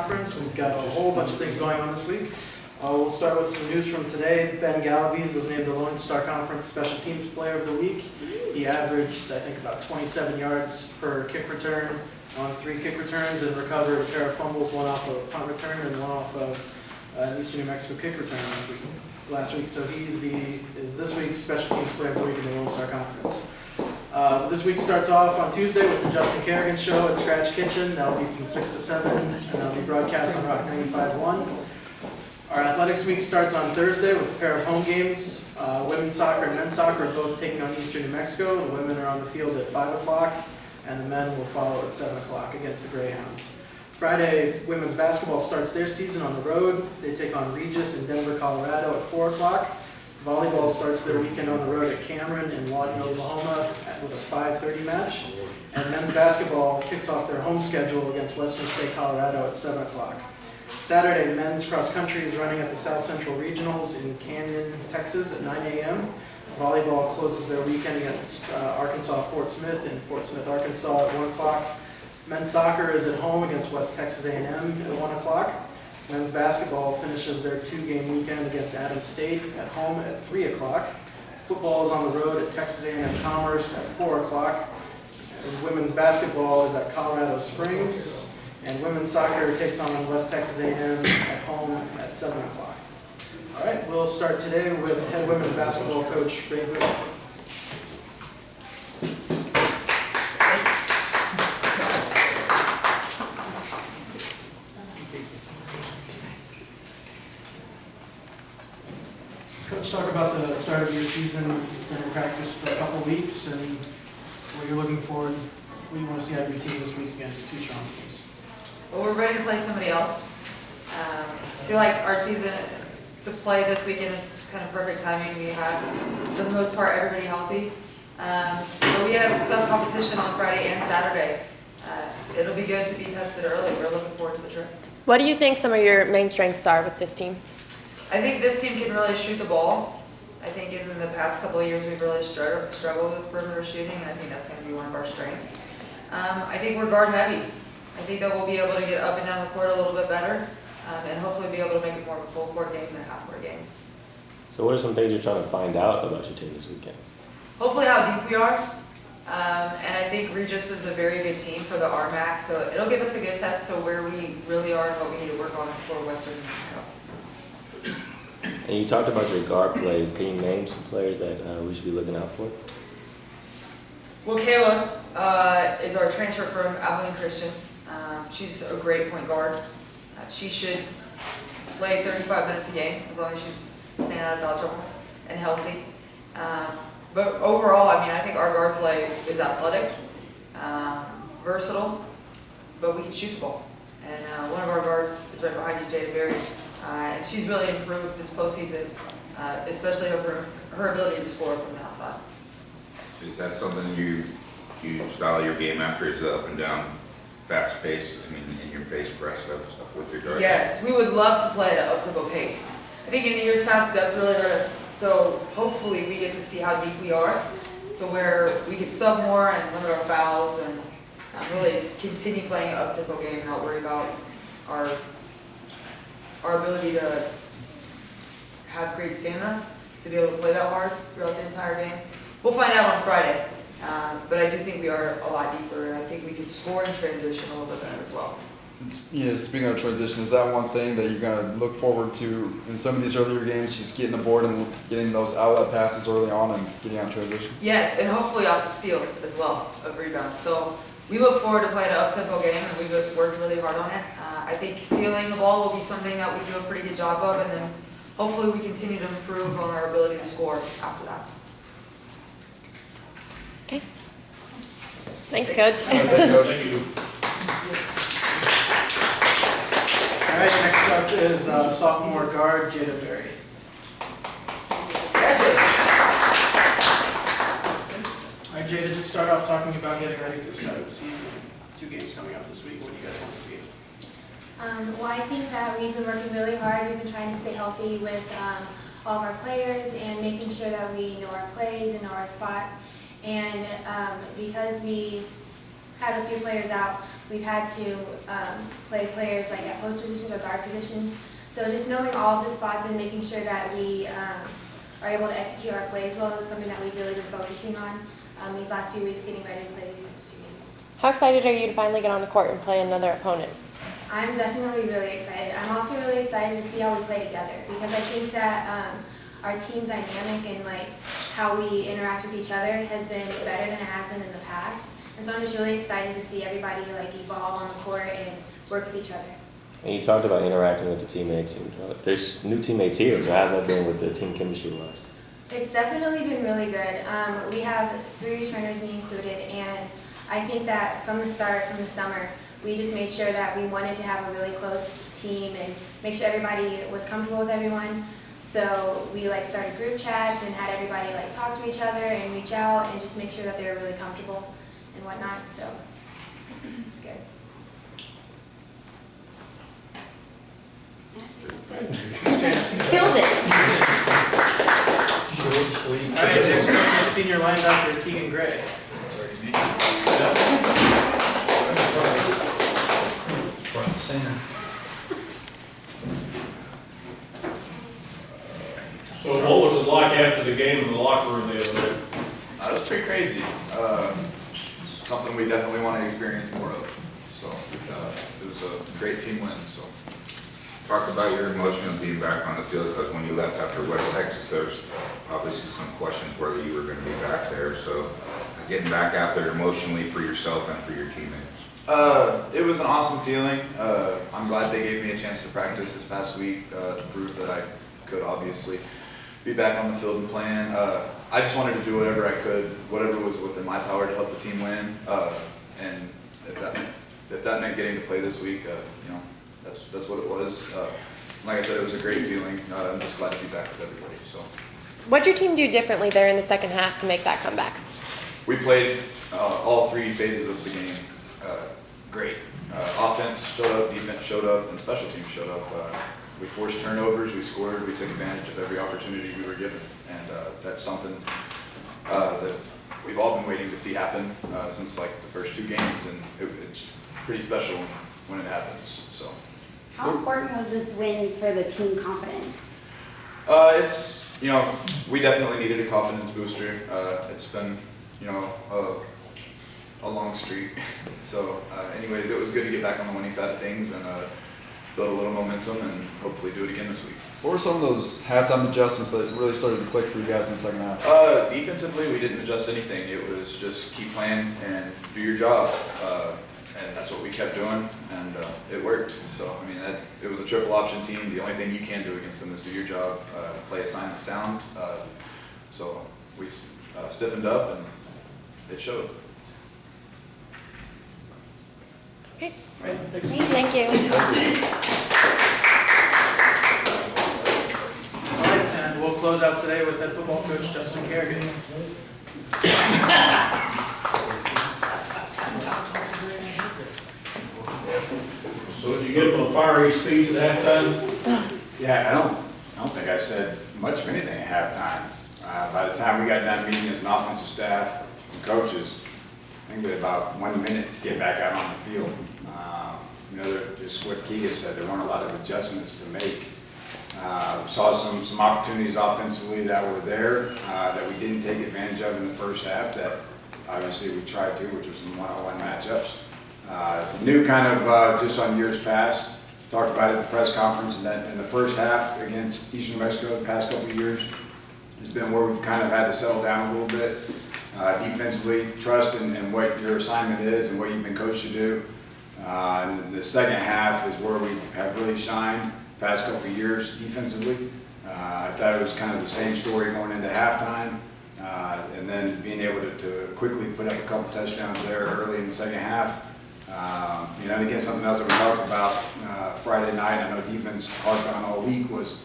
Conference. We've got a whole bunch of things going on this week. We'll start with some news from today. Ben Galaviz was named the Lone Star Conference Special Teams Player of the Week. He averaged, I think, about 27 yards per kick return on 3 kick returns and recovered a pair of fumbles, one off of a punt return and one off of an Eastern New Mexico kick return last week. So is this week's Special Teams Player of the Week in the Lone Star Conference. This week starts off on Tuesday with the Justin Kerrigan Show at Scratch Kitchen. That'll be from 6 to 7, and that'll be broadcast on Rock 95.1. Our athletics week starts on Thursday with a pair of home games. Women's soccer and men's soccer are both taking on Eastern New Mexico. The women are on the field at 5 o'clock, and the men will follow at 7 o'clock against the Greyhounds. Friday, women's basketball starts their season on the road. They take on Regis in Denver, Colorado at 4 o'clock. Volleyball starts their weekend on the road at Cameron in Lawton, Oklahoma with a 5:30 match. And men's basketball kicks off their home schedule against Western State, Colorado at 7 o'clock. Saturday, men's cross country is running at the South Central Regionals in Canyon, Texas at 9 a.m. Volleyball closes their weekend against Arkansas Fort Smith in Fort Smith, Arkansas at 1 o'clock. Men's soccer is at home against West Texas A&M at 1 o'clock. Men's basketball finishes their 2-game weekend against Adams State at home at 3 o'clock. Football is on the road at Texas A&M Commerce at 4 o'clock. And women's basketball is at Colorado Springs. And women's soccer takes on West Texas A&M at home at 7 o'clock. All right, we'll start today with head women's basketball coach Ray Booth. Coach, talk about the start of your season. You've been in practice for a couple weeks, and what you're looking forward, what you want to see out of your team this week against two strong teams. Well, we're ready to play somebody else. I feel like our season to play this weekend is kind of perfect timing. We have, for the most part, everybody healthy. So we have some competition on Friday and Saturday. It'll be good to be tested early. We're looking forward to the trip. What do you think some of your main strengths are with this team? I think this team can really shoot the ball. I think in the past couple of years we've really struggled with perimeter shooting, and I think that's going to be one of our strengths. I think we're guard heavy. I think that we'll be able to get up and down the court a little bit better, and hopefully be able to make it more of a full court game than a half court game. So what are some things you're trying to find out about your team this weekend? Hopefully how deep we are, and I think Regis is a very good team for the RMAC, so it'll give us a good test to where we really are and what we need to work on for Western New Mexico. And you talked about your guard play. Can you name some players that we should be looking out for? Well, Kayla is our transfer from Abilene Christian. She's a great point guard. She should play 35 minutes a game as long as she's staying out of foul trouble and healthy. But overall, I mean, I think our guard play is athletic, versatile, but we can shoot the ball. And one of our guards is right behind you, Jada Berry. And she's really improved this postseason, especially her ability to score from the outside. Is that something you style your game after? Is it up and down, fast pace? I mean, in your pace press up with your guards? Yes, we would love to play at an up-tempo pace. I think in the years past, depth really hurt us. So hopefully we get to see how deep we are, to where we can sub more and limit our fouls and really continue playing an up-tempo game and not worry about our ability to have great stamina to be able to play that hard throughout the entire game. We'll find out on Friday, but I do think we are a lot deeper, and I think we can score in transition a little bit better as well. Speaking of transition, is that one thing that you're going to look forward to in some of these earlier games, just getting the board and getting those outlet passes early on and getting out transition? Yes, and hopefully off of steals as well, of rebounds. So we look forward to playing an up-tempo game, and we've worked really hard on it. I think stealing the ball will be something that we do a pretty good job of, and then hopefully we continue to improve on our ability to score after that. Okay. Thanks, Coach. Thanks, Coach. Thank you. All right, next up is sophomore guard Jada Berry. All right, Jada, just start off talking about getting ready for the start of the season. 2 games coming up this week. What do you guys want to see? Well, I think that we've been working really hard. We've been trying to stay healthy with all of our players and making sure that we know our plays and know our spots. And because we had a few players out, we've had to play players like at post positions or guard positions. So just knowing all of the spots and making sure that we are able to execute our plays well is something that we've really been focusing on these last few weeks, getting ready to play these next 2 games. How excited are you to finally get on the court and play another opponent? I'm definitely really excited. I'm also really excited to see how we play together, because I think that our team dynamic and like how we interact with each other has been better than it has been in the past. And so I'm just really excited to see everybody like evolve on the court and work with each other. And you talked about interacting with the teammates. And, there's new teammates here, so how's that been with the team chemistry wise? It's definitely been really good. We have 3 returners, me included, and I think that from the start, from the summer, we just made sure that we wanted to have a really close team and make sure everybody was comfortable with everyone. So we like started group chats and had everybody like talk to each other and reach out and just make sure that they were really comfortable and whatnot. So it's good. Killed it. All right, next up is senior linebacker Keegan Gray. Front and center. So what was it like after the game in the locker room the other day? It was pretty crazy. Something we definitely want to experience more of. So it was a great team win. So Talk about your emotion of being back on the field, because when you left after West Texas, there's obviously some questions whether you were going to be back there. So getting back out there emotionally for yourself and for your teammates. it was an awesome feeling. I'm glad they gave me a chance to practice this past week to prove that I could obviously be back on the field and playing. I just wanted to do whatever I could, whatever was within my power to help the team win. And if that meant getting to play this week, you know, that's what it was. Like I said, it was a great feeling. I'm just glad to be back with everybody. So, What'd your team do differently there in the second half to make that comeback? we played all 3 phases of the game great. Offense showed up, defense showed up, and special teams showed up. We forced turnovers, we scored, we took advantage of every opportunity we were given, and that's something that we've all been waiting to see happen since like the first 2 games, and it's pretty special when it happens. So. How important was this win for the team confidence? It's, you know, we definitely needed a confidence booster. It's been, you know, a long streak. So anyways, it was good to get back on the winning side of things and build a little momentum and hopefully do it again this week. What were some of those halftime adjustments that really started to click for you guys in the second half? Defensively, we didn't adjust anything. It was just keep playing and do your job. And that's what we kept doing, and it worked. So, I mean, it was a triple option team. The only thing you can do against them is do your job, play assignment sound. So we stiffened up, and it showed. Okay. All right, thanks. Thank you. All right, and we'll close out today with head football coach Justin Kerrigan. So did you get to a fiery speech at halftime? Yeah, I don't think I said much of anything at halftime. By the time we got done meeting as an offensive staff and coaches, I think we had about 1 minute to get back out on the field. You know, just what Keegan said, there weren't a lot of adjustments to make. We saw some opportunities offensively that were there that we didn't take advantage of in the first half that obviously we tried to, which was some one-on-one matchups. New kind of just on years past, talked about it at the press conference, and that in the first half against Eastern New Mexico the past couple of years has been where we've kind of had to settle down a little bit. Defensively, trust in what your assignment is and what you've been coached to do. And the second half is where we have really shined the past couple of years defensively. I thought it was kind of the same story going into halftime. And then being able to quickly put up a couple touchdowns there early in the second half. You know, and again, something else that we talked about Friday night, I know defense harped on all week, was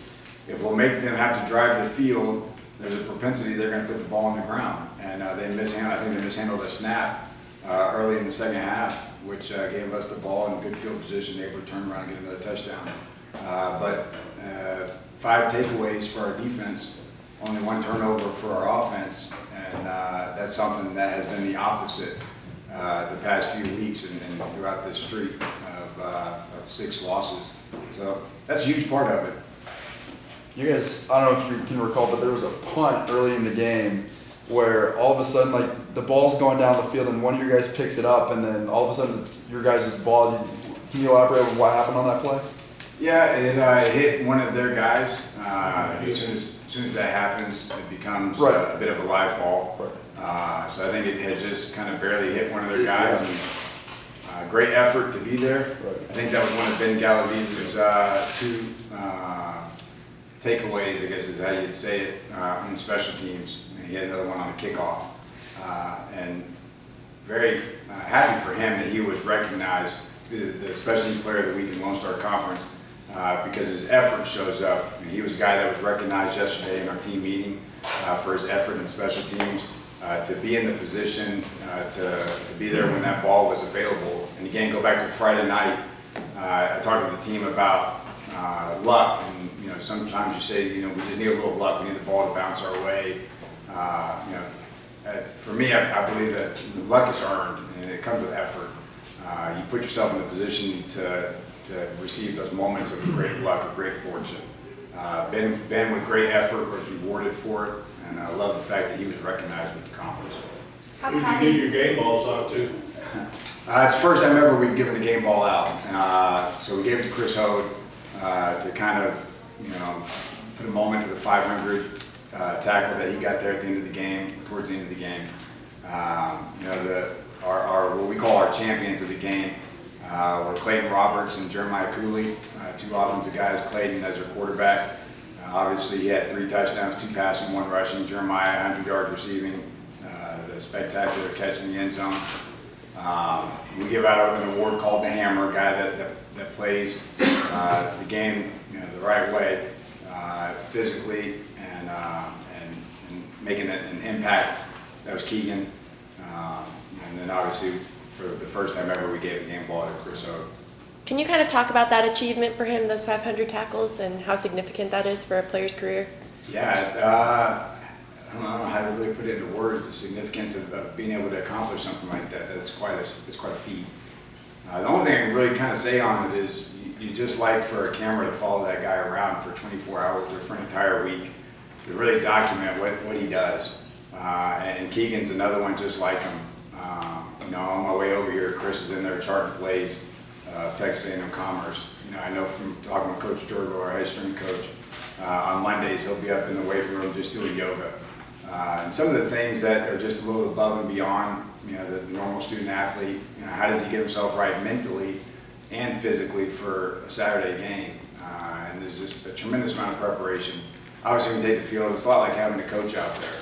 if we'll make them have to drive the field, there's a propensity they're going to put the ball on the ground. And I think they mishandled a snap early in the second half, which gave us the ball in good field position, able to turn around and get another touchdown. But 5 takeaways for our defense, only 1 turnover for our offense, and that's something that has been the opposite the past few weeks and throughout this streak of 6 losses. So that's a huge part of it. You guys, I don't know if you can recall, but there was a punt early in the game where all of a sudden, like, the ball's going down the field and one of your guys picks it up, and then all of a sudden it's your guys' ball. Can you elaborate on what happened on that play? Yeah, it hit one of their guys. As soon as that happens, it becomes a bit of a live ball. Right. So I think it had just kind of barely hit one of their guys. And, great effort to be there. Right. I think that was one of Ben Galavise's 2 takeaways, I guess is how you'd say it, on special teams. And he had another one on the kickoff. And very happy for him that he was recognized, the special teams player of the week in Lone Star Conference, because his effort shows up. I mean, he was a guy that was recognized yesterday in our team meeting for his effort in special teams, to be in the position, to be there when that ball was available. And again, go back to Friday night, I talked to the team about luck, and sometimes you say, we just need a little luck, we need the ball to bounce our way. For me, I believe that luck is earned, and it comes with effort. You put yourself in the position to receive those moments of great luck or great fortune. Ben with great effort was rewarded for it, and I love the fact that he was recognized with the conference. Who'd you give your game balls out to? It's the first time ever we've given the game ball out. So we gave it to Chris Hode to kind of, put a moment to the 500 tackle that he got there at the end of the game, towards the end of the game. Our what we call our champions of the game were Clayton Roberts and Jeremiah Cooley, 2 offensive guys. Clayton as their quarterback. Obviously, he had 3 touchdowns, 2 passing, 1 rushing. Jeremiah, 100 yards receiving, the spectacular catch in the end zone. We give out an award called the Hammer, a guy that plays the game the right way, physically and making an impact. That was Keegan. And then obviously, for the first time ever, we gave the game ball to Chris Hode. Can you kind of talk about that achievement for him, those 500 tackles, and how significant that is for a player's career? Yeah, I don't know how to really put it into words, the significance of being able to accomplish something like that. That's quite a feat. The only thing I can really kind of say on it is you just like for a camera to follow that guy around for 24 hours or for an entire week to really document what he does. And Keegan's another one just like him. On my way over here, Chris is in there charting plays of Texas A&M Commerce. I know from talking with Coach Durgo, our head strength coach, on Mondays he'll be up in the weight room just doing yoga. And some of the things that are just a little above and beyond, the normal student athlete, how does he get himself right mentally and physically for a Saturday game? And there's just a tremendous amount of preparation. Obviously, when you take the field, it's a lot like having a coach out there.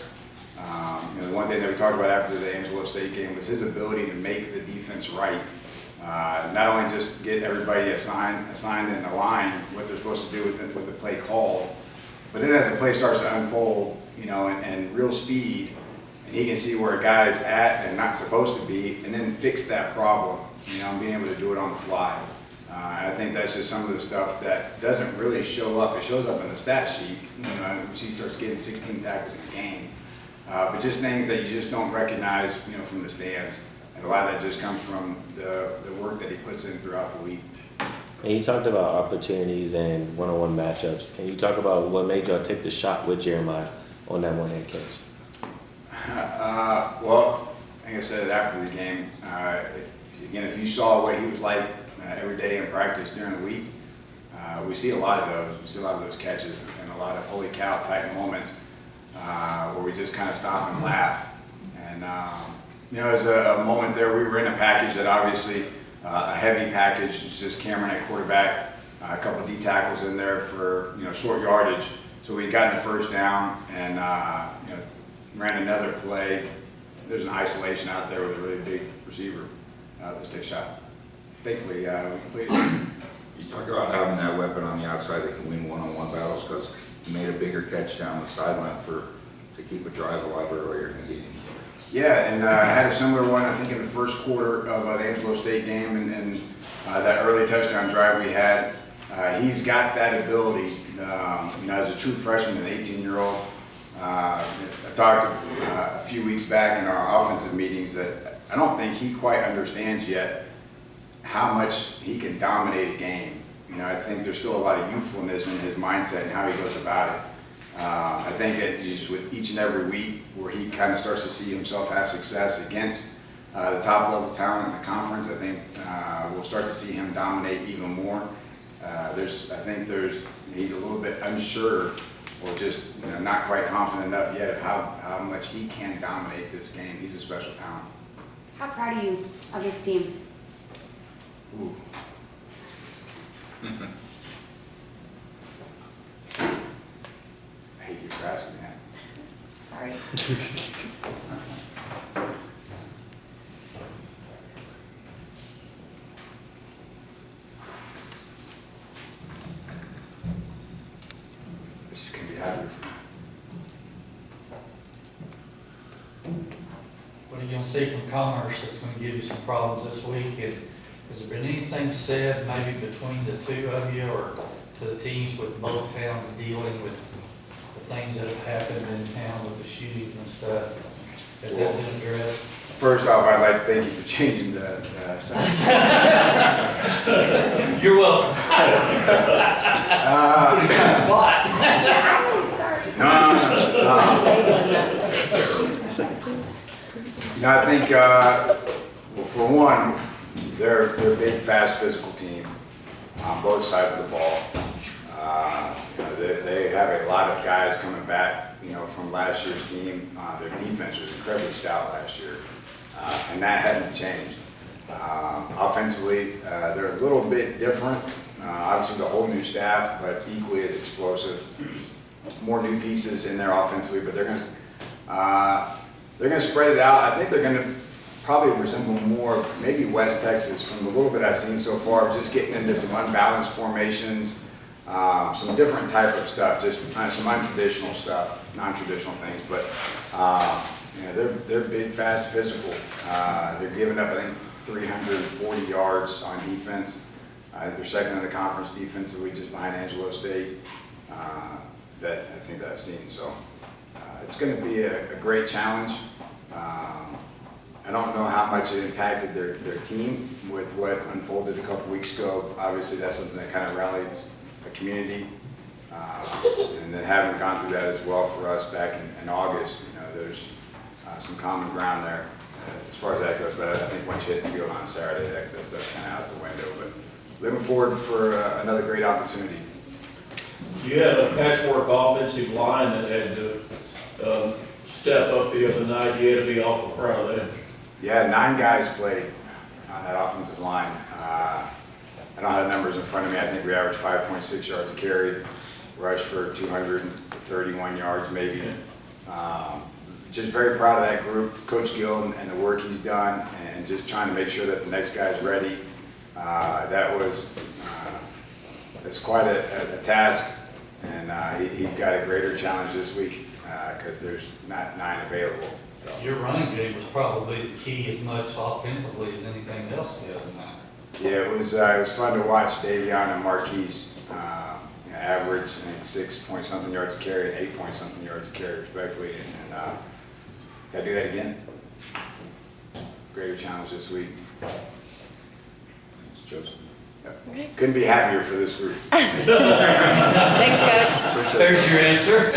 The one thing that we talked about after the Angelo State game was his ability to make the defense right. Not only just get everybody assigned in a line what they're supposed to do with the play called, but then as the play starts to unfold, and real speed, and he can see where a guy's at and not supposed to be, and then fix that problem, being able to do it on the fly. I think that's just some of the stuff that doesn't really show up. It shows up in the stat sheet, she starts getting 16 tackles in a game. But just things that you just don't recognize, from the stands. And a lot of that just comes from the work that he puts in throughout the week. And you talked about opportunities and one-on-one matchups. Can you talk about what made y'all take the shot with Jeremiah on that one-hand catch? Well, like I said after the game, if you saw what he was like every day in practice during the week, we see a lot of those. We see a lot of those catches and a lot of holy cow type moments where we just kind of stop and laugh. And there's a moment there. We were in a package that obviously a heavy package. It's just Cameron at quarterback, a couple D tackles in there for short yardage. So we got in the first down and ran another play. There's an isolation out there with a really big receiver. Let's take a shot. Thankfully, we completed it. You talk about having that weapon on the outside that can win one-on-one battles because he made a bigger catch down the sideline to keep a drive alive earlier in the game. Yeah, and I had a similar one, I think, in the first quarter of an Angelo State game, and that early touchdown drive we had. He's got that ability, as a true freshman, an 18-year-old. I talked a few weeks back in our offensive meetings that I don't think he quite understands yet how much he can dominate a game. You know, I think there's still a lot of youthfulness in his mindset and how he goes about it. I think that just with each and every week where he kind of starts to see himself have success against the top level talent in the conference, I think we'll start to see him dominate even more. He's a little bit unsure or just not quite confident enough yet of how much he can dominate this game. He's a special talent. How proud are you of this team? Ooh. I hate you for asking that. Sorry. I just couldn't be happier for you. What are you gonna see from Commerce that's gonna give you some problems this week? Has there been anything said maybe between the two of you or to the teams with both towns dealing with the things that have happened in town with the shootings and stuff? Has that been addressed? First off, I'd like to thank you for changing the sentence. You're welcome. Put it in the spot. No. I think, well, for one, they're a big, fast, physical team on both sides of the ball. They have a lot of guys coming back, from last year's team. Their defense was incredibly stout last year, and that hasn't changed. Offensively, they're a little bit different. Obviously, the whole new staff, but equally as explosive. More new pieces in there offensively, but they're going to spread it out. I think they're going to probably resemble more of maybe West Texas from the little bit I've seen so far, just getting into some unbalanced formations, some different type of stuff, just kind of some untraditional stuff, non-traditional things, but they're big, fast, physical. They're giving up, I think, 340 yards on defense. They're second in the conference defensively, just behind Angelo State. That I think that I've seen. So it's going to be a great challenge. I don't know how much it impacted their team with what unfolded a couple weeks ago. Obviously, that's something that kind of rallied a community. And then having gone through that as well for us back in August, there's some common ground there as far as that goes. But I think once you hit the field on Saturday, that stuff's kind of out the window. But looking forward for another great opportunity. You had a patchwork offensive line that had to step up the other night. You had to be awful proud of that. Yeah, 9 guys played on that offensive line. I don't have the numbers in front of me. I think we averaged 5.6 yards a carry, rushed for 231 yards maybe. Just very proud of that group, Coach Gill and the work he's done, and just trying to make sure that the next guy's ready. It's quite a task, and he's got a greater challenge this week because there's not 9 available. So. Your running game was probably the key as much offensively as anything else the other night. Yeah, it was fun to watch Davion and Marquise average, I think, 6-point-something yards a carry and 8-point-something yards a carry, respectively, and gotta do that again. Greater challenge this week. Joseph. Yep. Okay. Couldn't be happier for this group. Thanks, Coach. There's your answer.